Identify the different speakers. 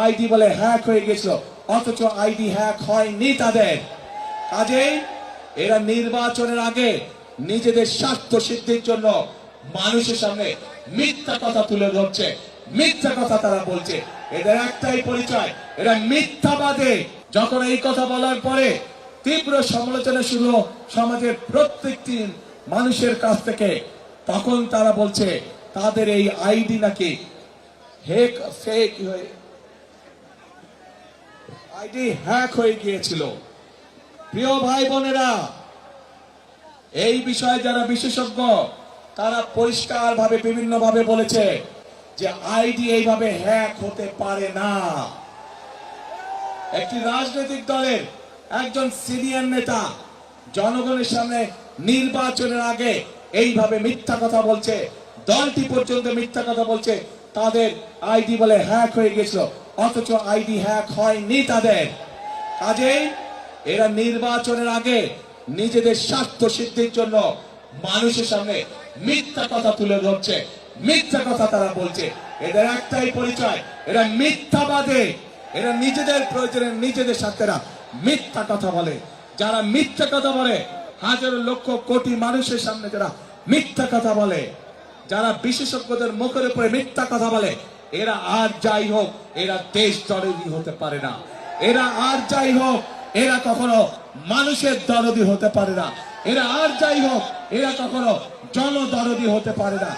Speaker 1: ID বলে hack হয়ে গেছিল, অথচ আইডি হ্যাক হয়নি তাদের। কাজেই এরা নির্বাচনের আগে নিজেদের স্বার্থ সিদ্ধির জন্য মানুষের সামনে মিথ্যা কথা তুলে ধরছে, মিথ্যা কথা তারা বলছে। এদের একটাই পরিচয়, এরা মিথ্যাবাদী। যখন এই কথা বলার পরে তীব্র সমালোচনা শুরু সমাজের প্রত্যেকটি মানুষের কাছ থেকে, তখন তারা বলছে তাদের এই আইডি নাকি ফেক হয়ে আইডি হ্যাক হয়ে গিয়েছিল। প্রিয় ভাই বোনেরা, এই বিষয়ে যারা বিশেষজ্ঞ তারা পরিষ্কার ভাবে বিভিন্ন ভাবে বলেছে যে আইডি এইভাবে হ্যাক হতে পারে না। একটি রাজনৈতিক দলের একজন সিনিয়র নেতা জনগণের সামনে নির্বাচনের আগে এইভাবে মিথ্যা কথা বলছে, দলটি পর্যন্ত মিথ্যা কথা বলছে তাদের আইডি বলে হ্যাক হয়ে গেছিল, অথচ আইডি হ্যাক হয়নি তাদের। কাজেই এরা নির্বাচনের আগে নিজেদের স্বার্থ সিদ্ধির জন্য মানুষের সামনে মিথ্যা কথা তুলে ধরছে, মিথ্যা কথা তারা বলছে। এদের একটাই পরিচয়, এরা মিথ্যাবাদী। এরা নিজেদের প্রয়োজনে নিজেদের স্বার্থেরা মিথ্যা কথা বলে। যারা মিথ্যা কথা বলে, হাজার লক্ষ কোটি মানুষের সামনে যারা মিথ্যা কথা বলে, যারা বিশেষজ্ঞদের মুখের উপরে মিথ্যা কথা বলে, এরা আর যাই হোক এরা দেশ দরদি হতে পারে না। এরা আর যাই হোক এরা কখনো মানুষের দরদি হতে পারে না। এরা আর যাই হোক এরা কখনো জনদরদি হতে পারে না।